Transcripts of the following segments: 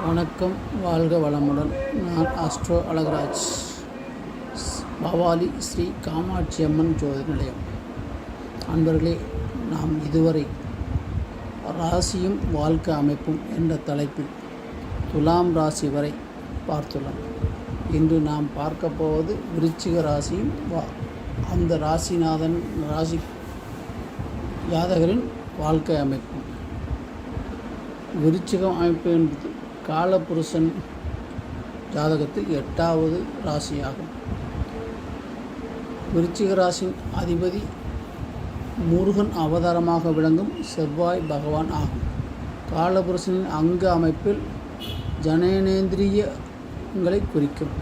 வணக்கம், வாழ்க வளமுடன். நான் ஆஸ்ட்ரோ அழகராஜ், பவாலி ஸ்ரீ காமாட்சி அம்மன் ஜோதி நிலையம். அன்பர்களே, நாம் இதுவரை ராசியும் வாழ்க்கை அமைப்பும் என்ற தலைப்பில் துலாம் ராசி வரை பார்த்துள்ளோம். இன்று நாம் பார்க்க போவது விருச்சிக ராசியும் அந்த ராசிநாதன் ராசி ஜாதகரின் வாழ்க்கை அமைப்பும். விருச்சிகம் அமைப்பு என்பது காலபுருஷன் ஜாதகத்தில் 8வது ராசியாகும். விருச்சிக ராசியின் அதிபதி முருகன் அவதாரமாக விளங்கும் செவ்வாய் பகவான் ஆகும். காலபுருஷனின் அங்க அமைப்பில் ஜனனேந்திரியங்களை குறிக்கும்.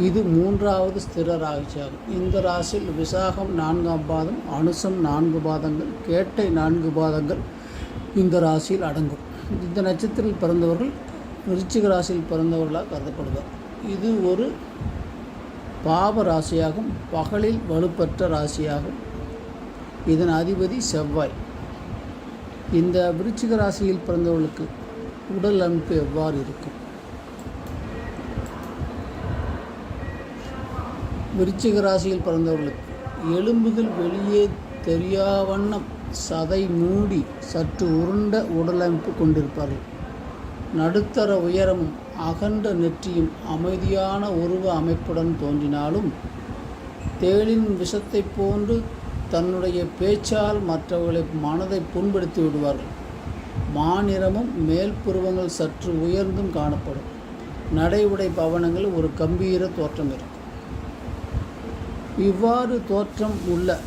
இது 3வது ஸ்திர ராசியாகும். இந்த ராசியில் விசாகம் 4ஆம் பாதம், அனுசம் 4 பாதங்கள், கேட்டை 4 பாதங்கள் இந்த ராசியில் அடங்கும். இந்த நட்சத்திரத்தில் பிறந்தவர்கள் விருச்சிக ராசியில் பிறந்தவர்களாக கருதப்படுவார். இது ஒரு பாவ ராசியாகும், பகலில் வலுப்பெற்ற ராசியாகும். இதன் அதிபதி செவ்வாய். இந்த விருச்சிக ராசியில் பிறந்தவர்களுக்கு உடல் அமைப்பு எவ்வாறு இருக்கும்? விருச்சிக ராசியில் பிறந்தவர்களுக்கு எலும்புகள் வெளியே தெரியாவண்ணம் சதை மூடி சற்று உருண்ட உடலமைப்பு கொண்டிருப்பார்கள். நடுத்தர உயரமும் அகன்ற நெற்றியும் அமைதியான உருவ அமைப்புடன் தோன்றினாலும் தேளின் விஷத்தை போன்று தன்னுடைய பேச்சால் மற்றவர்களை மனதை புண்படுத்தி விடுவார்கள். மாநிறமும் மேல் புருவங்கள் சற்று உயர்ந்தும் காணப்படும். நடை உடை பவனங்கள் ஒரு கம்பீர தோற்றம் இருக்கும். இவ்வாறு தோற்றம் உள்ள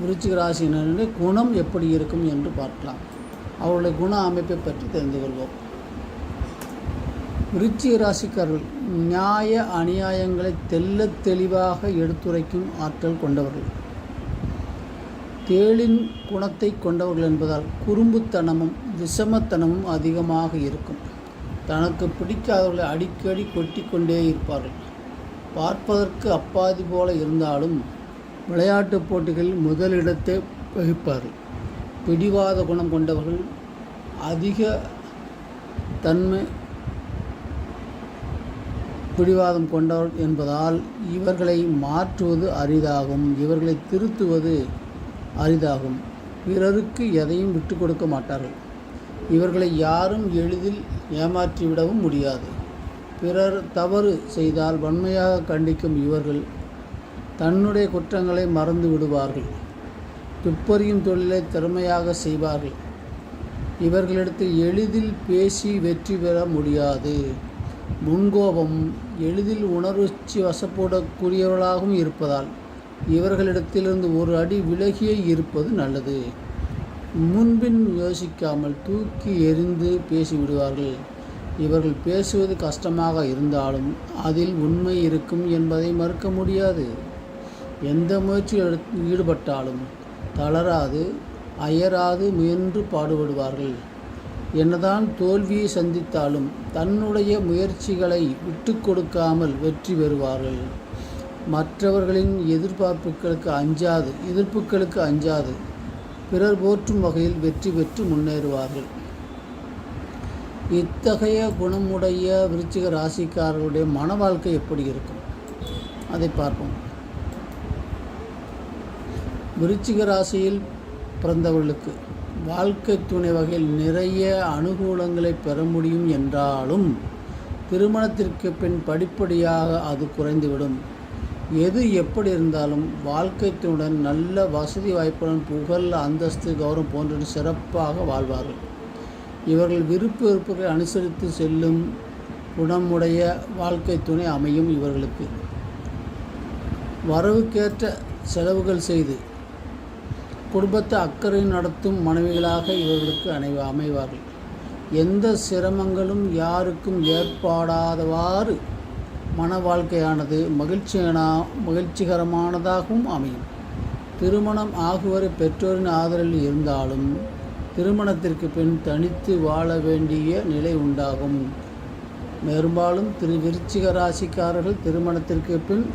விருச்சிக ராசியினருடைய குணம் எப்படி இருக்கும் என்று பார்க்கலாம். அவருடைய குண அமைப்பை பற்றி தெரிந்து கொள்வோம். விருச்சிக ராசிக்காரர்கள் நியாய அநியாயங்களை தெள்ளத் தெளிவாக எடுத்துரைக்கும் ஆற்றல் கொண்டவர்கள். தேளின் குணத்தை கொண்டவர்கள் என்பதால் குறும்புத்தனமும் விஷமத்தனமும் அதிகமாக இருக்கும். தனக்கு பிடிக்காதவர்களை அடிக்கடி கொட்டி கொண்டே இருப்பார்கள். பார்ப்பதற்கு அப்பாதி போல இருந்தாலும் விளையாட்டுப் போட்டிகளில் முதலிடத்தை வகிப்பார்கள். பிடிவாத குணம் கொண்டவர்கள், அதிக தன்மை பிடிவாதம் கொண்டவர் என்பதால் இவர்களை மாற்றுவது அரிதாகும், இவர்களை திருத்துவது அரிதாகும். பிறருக்கு எதையும் விட்டு கொடுக்க மாட்டார்கள். இவர்களை யாரும் எளிதில் ஏமாற்றிவிடவும் முடியாது. பிறர் தவறு செய்தால் வன்மையாக கண்டிக்கும் இவர்கள் தன்னுடைய குற்றங்களை மறந்து விடுவார்கள். துப்பறியும் தொழிலை திறமையாக செய்வார்கள். இவர்களிடத்தில் எளிதில் பேசி வெற்றி பெற முடியாது. முன்கோபம், எளிதில் உணர்ச்சி வசப்படக்கூடியவர்களாகவும் இருப்பதால் இவர்களிடத்திலிருந்து ஒரு அடி விலகியே இருப்பது நல்லது. முன்பின் யோசிக்காமல் தூக்கி எறிந்து பேசிவிடுவார்கள். இவர்கள் பேசுவது கஷ்டமாக இருந்தாலும் அதில் உண்மை இருக்கும் என்பதை மறுக்க முடியாது. எந்த முயற்சியில் ஈடுபட்டாலும் தளராது அயராது முயன்று பாடுபடுவார்கள். என்னதான் தோல்வியை சந்தித்தாலும் தன்னுடைய முயற்சிகளை விட்டு கொடுக்காமல் வெற்றி பெறுவார்கள். மற்றவர்களின் எதிர்ப்புகளுக்கு அஞ்சாது பிறர் போற்றும் வகையில் வெற்றி பெற்று முன்னேறுவார்கள். இத்தகைய குணமுடைய விருச்சிக ராசிக்காரர்களுடைய மன வாழ்க்கை எப்படி இருக்கும் அதை பார்ப்போம். விருச்சிக ராசியில் பிறந்தவர்களுக்கு வாழ்க்கை துணை வகையில் நிறைய அனுகூலங்களை பெற முடியும் என்றாலும் திருமணத்திற்கு பின் படிப்படியாக அது குறைந்துவிடும். எது எப்படி இருந்தாலும் வாழ்க்கை துணையுடன் நல்ல வசதி வாய்ப்புடன் புகழ், அந்தஸ்து, கௌரவம் போன்ற சிறப்பாக வாழ்வார்கள். இவர்கள் விருப்பு வெறுப்புகளை அனுசரித்து செல்லும் குணமுடைய வாழ்க்கை துணை அமையும். இவர்களுக்கு வரவுக்கேற்ற செலவுகள் செய்து குடும்பத்தை அக்கறை நடத்தும் மனைவிகளாக இவர்களுக்கு அமைவார்கள். எந்த சிரமங்களும் யாருக்கும் ஏற்படாதவாறு மன வாழ்க்கையானது மகிழ்ச்சிகரமானதாகவும் அமையும். திருமணம் ஆகுவரை பெற்றோரின் ஆதரவில் இருந்தாலும் திருமணத்திற்கு பின் தனித்து வாழ வேண்டிய நிலை உண்டாகும். பெரும்பாலும் விருச்சிக ராசிக்காரர்கள் திருமணத்திற்கு பின்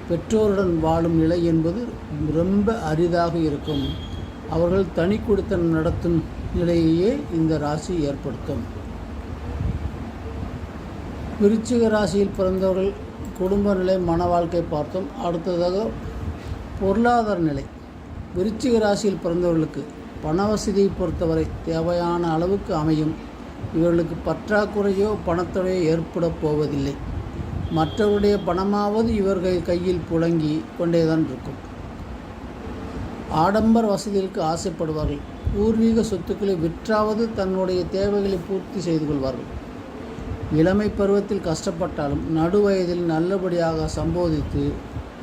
பெற்றோருடன் வாழும் நிலை என்பது ரொம்ப அரிதாக இருக்கும். அவர்கள் தனி குடித்தனம் நடத்தும் நிலையையே இந்த ராசி ஏற்படுத்தும். விருச்சிக ராசியில் பிறந்தவர்கள் குடும்ப நிலை, மன வாழ்க்கை பார்த்தோம். அடுத்ததாக பொருளாதார நிலை. விருச்சிக ராசியில் பிறந்தவர்களுக்கு பண வசதியை பொறுத்தவரை தேவையான அளவுக்கு அமையும். இவர்களுக்கு பற்றாக்குறையோ பணத்தொகையோ ஏற்பட போவதில்லை. மற்றவருடைய பணமாவது இவர்கள் கையில் புழங்கி கொண்டேதான் இருக்கும். ஆடம்பர வசதிகளுக்கு ஆசைப்படுவார்கள். பூர்வீக சொத்துக்களை விற்றாவது தன்னுடைய தேவைகளை பூர்த்தி செய்து கொள்வார்கள். இளமை பருவத்தில் கஷ்டப்பட்டாலும் நடுவயதில் நல்லபடியாக சம்போதித்து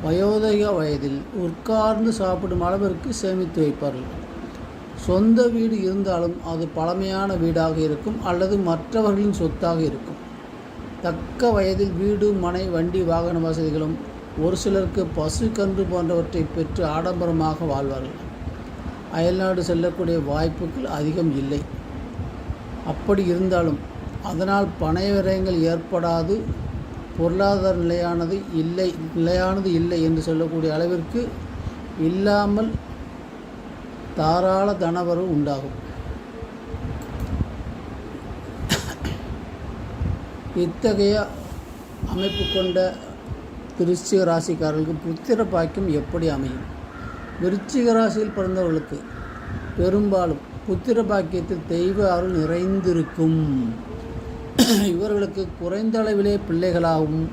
வயோதிக வயதில் உட்கார்ந்து சாப்பிடும் அளவிற்கு சேமித்து வைப்பார்கள். சொந்த வீடு இருந்தாலும் அது பழமையான வீடாக இருக்கும் அல்லது மற்றவர்களின் சொத்தாக இருக்கும். தக்க வயதில் வீடு, மனை, வண்டி, வாகன வசதிகளும் ஒரு சிலருக்கு பசு, கன்று போன்றவற்றை பெற்று ஆடம்பரமாக வாழ்வார்கள். அயல்நாடு செல்லக்கூடிய வாய்ப்புகள் அதிகம் இல்லை. அப்படி இருந்தாலும் அதனால் பண விரயங்கள் ஏற்படாது. பொருளாதார நிலையானது இல்லை என்று சொல்லக்கூடிய அளவிற்கு இல்லாமல் தாராள தனவரவு உண்டாகும். இத்தகைய அமைப்பு கொண்ட விருச்சிக ராசிக்காரர்களுக்கு புத்திர பாக்கியம் எப்படி அமையும்? விருச்சிக ராசியில் பிறந்தவர்களுக்கு பெரும்பாலும் புத்திர பாக்கியத்தில் தெய்வ அருள் நிறைந்திருக்கும். இவர்களுக்கு குறைந்த அளவிலே பிள்ளைகளாகவும்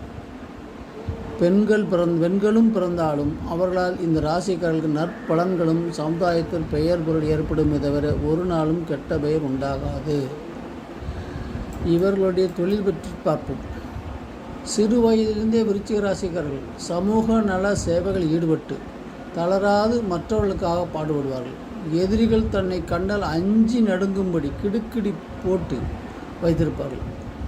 பெண்களும் பிறந்தாலும் அவர்களால் இந்த ராசிக்காரர்களுக்கு நற்பலன்களும் சமுதாயத்தில் பெயர் பொருள் ஏற்படுமே தவிர ஒரு நாளும் கெட்ட பெயர் உண்டாகாது. இவர்களுடைய தொழில் பற்றி பார்ப்போம். சிறு வயதிலிருந்தே விருச்சிக ராசிக்காரர்கள் சமூக நல சேவைகளில் ஈடுபட்டு தளராது மற்றவர்களுக்காக பாடுபடுவார்கள். எதிரிகள் தன்னை கண்டால் அஞ்சி நடுங்கும்படி கிடுக்கிடி போட்டு வைத்திருப்பார்கள்.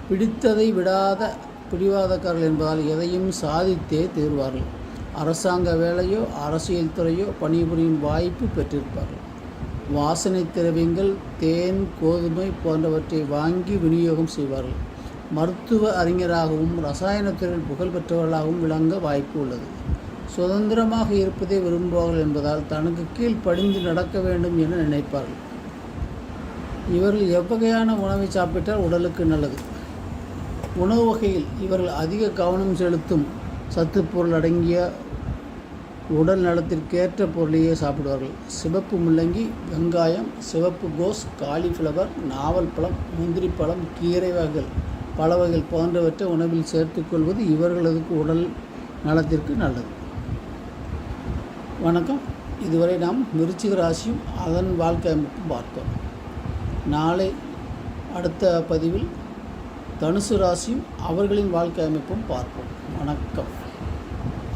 பிடித்ததை விடாத பிடிவாதக்காரர்கள் என்பதால் எதையும் சாதித்தே தீர்வார்கள். அரசாங்க வேலையோ அரசியல் துறையோ பணிபுரியும் வாய்ப்பு பெற்றிருப்பார்கள். வாசனை திரவியங்கள், தேன், கோதுமை போன்றவற்றை வாங்கி விநியோகம் செய்வார்கள். மருத்துவ அறிஞராகவும் ரசாயனத்துறையில் புகழ் பெற்றவர்களாகவும் விளங்க வாய்ப்பு உள்ளது. சுதந்திரமாக இருப்பதை விரும்புவார்கள் என்பதால் தனக்கு கீழ் படிந்து நடக்க வேண்டும் என நினைப்பார்கள். இவர்கள் எவ்வகையான உணவை சாப்பிட்டால் உடலுக்கு நல்லது? உணவு வகையில் இவர்கள் அதிக கவனம் செலுத்தும் சத்துப்பொருள் அடங்கிய உடல் நலத்திற்கேற்ற பொருளையே சாப்பிடுவார்கள். சிவப்பு முள்ளங்கி, வெங்காயம், சிவப்பு கோஸ், காலிஃப்ளவர், நாவல் பழம், முந்திரி பழம், கீரை வகைகள், பல வகைகள் போன்றவற்றை உணவில் சேர்த்துக்கொள்வது இவர்களது உடல் நலத்திற்கு நல்லது. வணக்கம். இதுவரை நாம் விருச்சிக ராசியும் அதன் வாழ்க்கை அமைப்பும் பார்த்தோம். நாளை அடுத்த பதிவில் தனுசு ராசியும் அவர்களின் வாழ்க்கை அமைப்பும் பார்ப்போம். வணக்கம்.